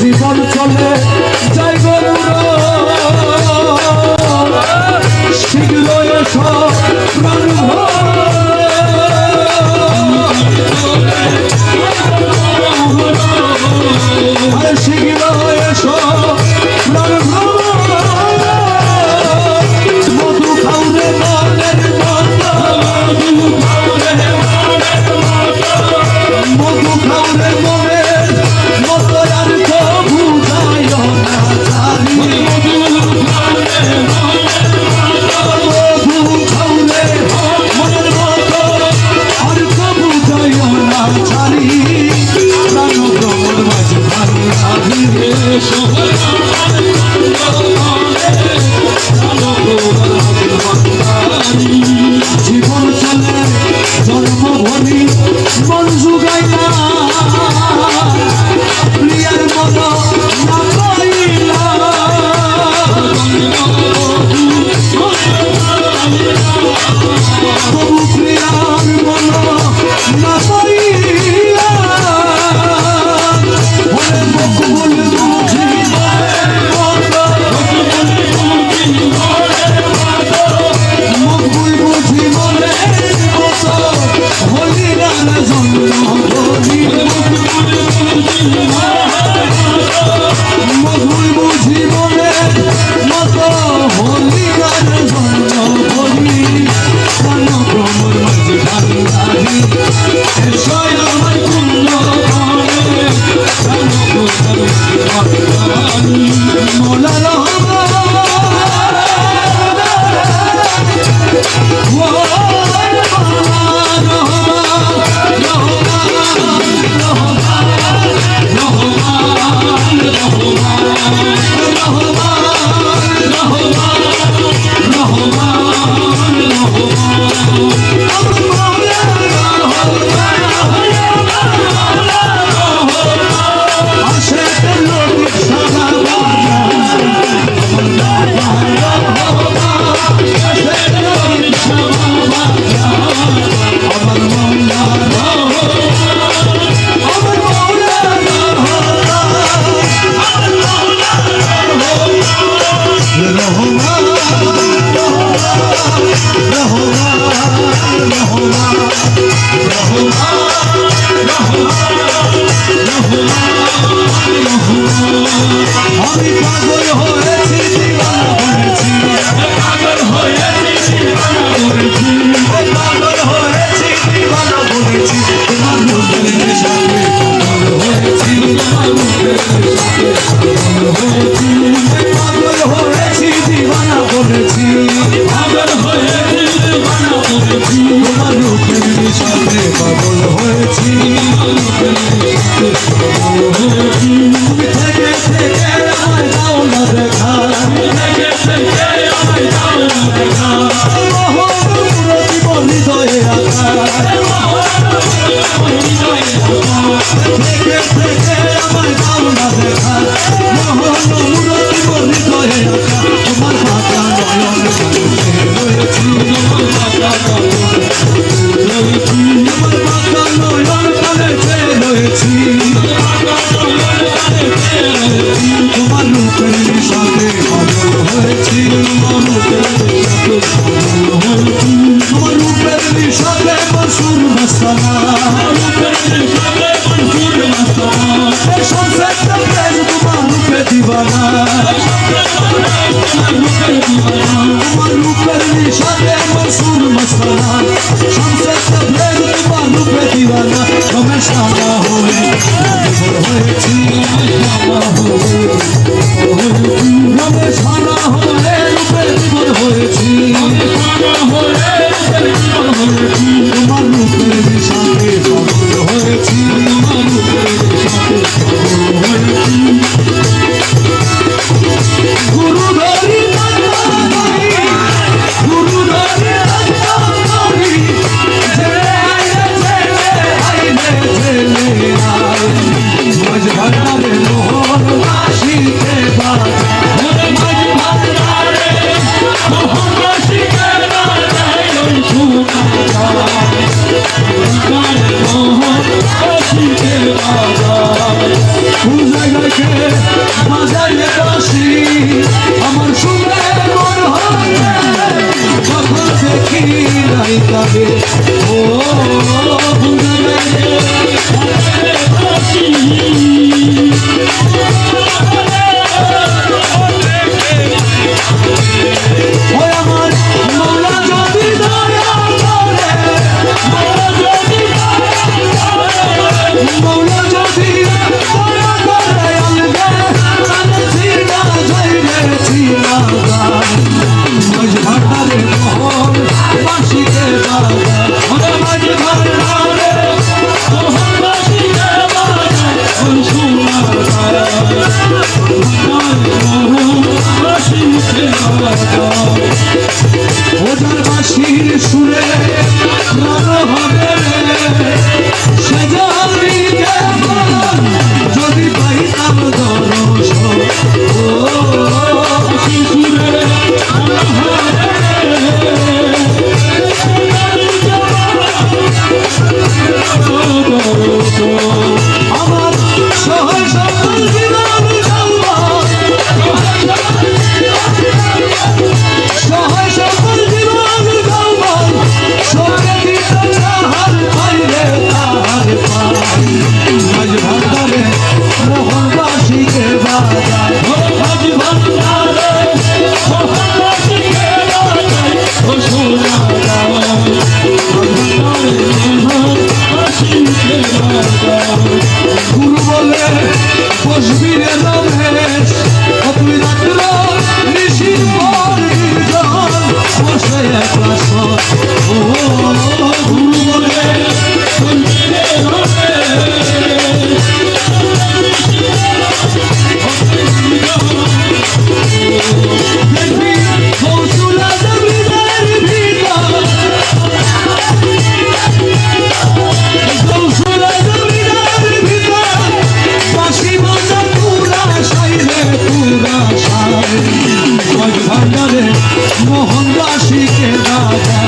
জীবন চলে যাই গরু শীঘ্র এসো প্রাণ শীঘ্র এসো প্রাণ মধু খাওরে মনের মধু খাওরে মনের মতো আর তো বুঝায় না জানি মধু খাওরে মনের মতো আর তো বুঝায় না জানি প্রাণ ভ্রমণ মাঝে ভালো লাগে জীবন চলে জন্ম ভরি মন জুগাই না প্রিয়ার মন না পাইলা তবু প্রিয়ার মন না পাইলা বলে মুখ বলে বুঝি Rahman আমি পাগল হয়েছি দিওয়ানা বলেছি পাগল হয়েছি দিওয়ানা বলেছি তোমার রূপের নেশাতে পাগল হয়েছি পাগল হয়েছি দিওয়ানা বলেছি তোমার রূপের নেশাতে পাগল হয়েছি তুমি থেকে থেকে আমায় দাও না দেখা মূরতি হৃদয়ে আঁকা থেকে থেকে আমায় দাও না দেখা মূরতি হৃদয়ে আঁকা তোমার পাতা নয়ন রয়েছি আমার পাতা নয়ন কালেছে রয়েছি তোমার রূপের সাথে পাগল হয়েছি তোমার রূপের সাথে মনসুর মস্তানা তোমার রূপে দিবানা তোমার রূপের সাথে মনসুর মস্তানা তোমার রূপে দিবানা তোমার সাদা হয়ে হয়েছি সারা হয়ে রূপে জীবন হয়েছি তোমার রূপের সাথে পাগল হয়েছি গুরুধরি ভান্ডারে মোহন বাসিতে বাজারে বাসি আমার শুনে মন হবে যখন দেখি নাই তবে ও আমার মৌলা যদি দয়া করে মৌলা যদি দয়া করে আনছি না যাইছি না মাঝ ভান্ডারে মোহন বাসিতে মাঝ ভান্ডারে মোহন বাসিতে ওটার বাসির সুরে প্রাণ হবে সে যদি পাইতাম দর্শন ও শিশুরে আমার সহজ সকল জীবন সহায় সকল জীবন যৌবন সঙ্গে দিত তাহার পাইলে তাহার পাই মাঝ ভান্ডারে মোহনবাসীকে বাজায় মাঝ ভান্ডারে মোহনবাসীকে বাজায় ও সোনা গুরু বলে বসবি রে রমেশ তুই রাত্র নিশির বসে একলা ও গুরু বলে দেখবি কৌশলা জমিদার ভিতর কৌশলা জমিদার ভিতর বাসি বাজা পুরা সাইরে পুরা সাই মাঝ ভান্ডারে মোহন বাসীকে রাজা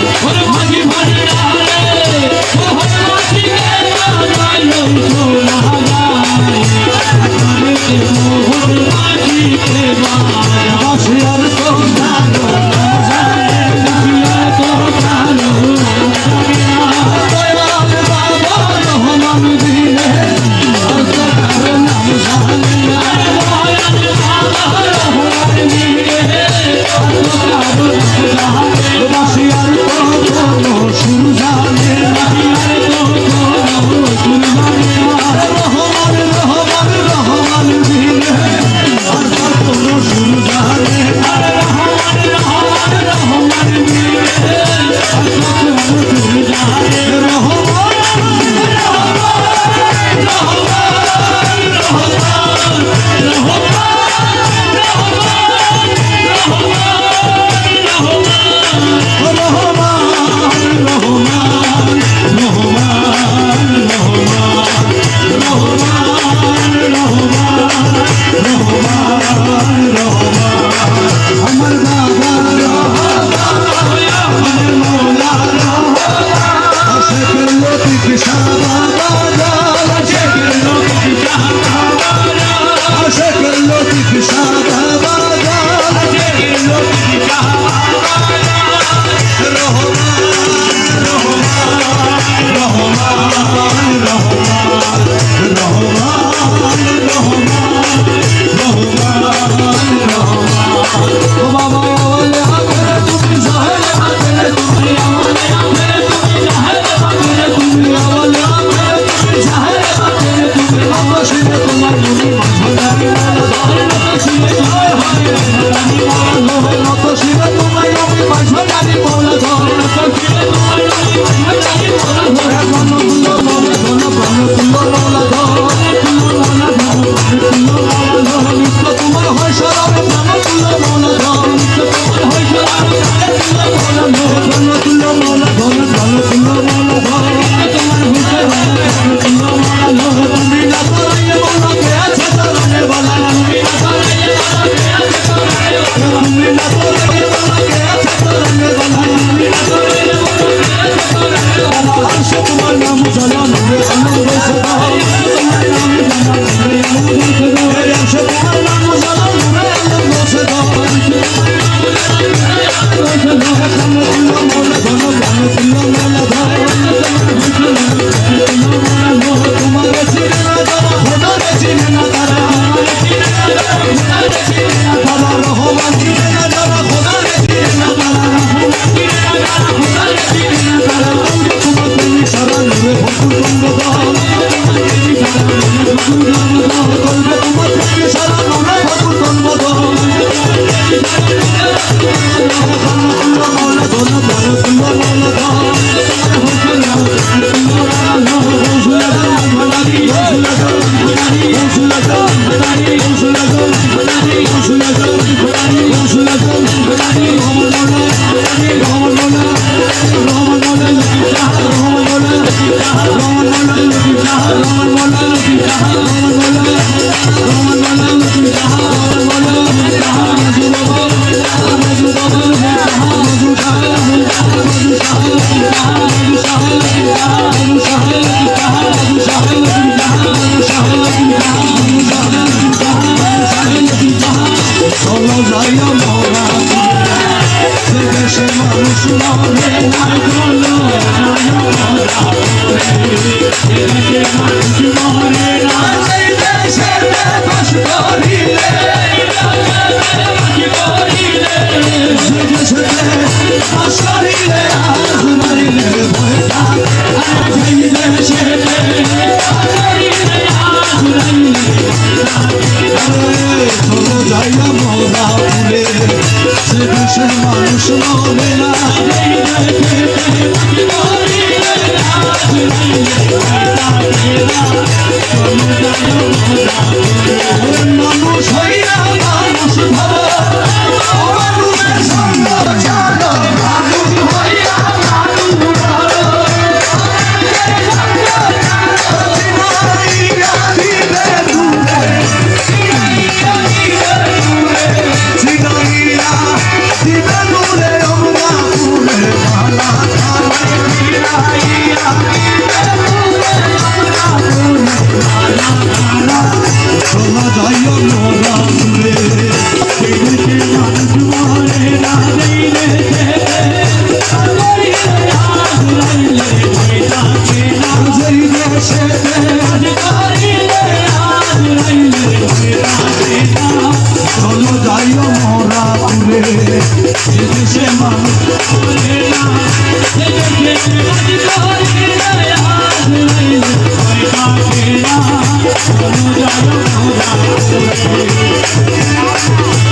মাঝি ভান্ডারে মোহন বাসীকে রাজা সোনা মোহন বাসীকে বাসি আর তো জানো তো জানো দয়াল বাবা রহমান দিনে নাম তারা রহমান চিনে না যারা খোদারে চিনে না তারা রহমান চিনে না যারা খোদারে চিনে না তারা তোমার প্রেমী সারা নূরে ভরপুর জন্মদান তোমার প্রেমী সারা নূরে ভরপুর জন্মদান মানুষ মরে না মানুষ হইয়া মানুষ মানুষের সঙ্গ জানো মানুষ হইয়া Thank you.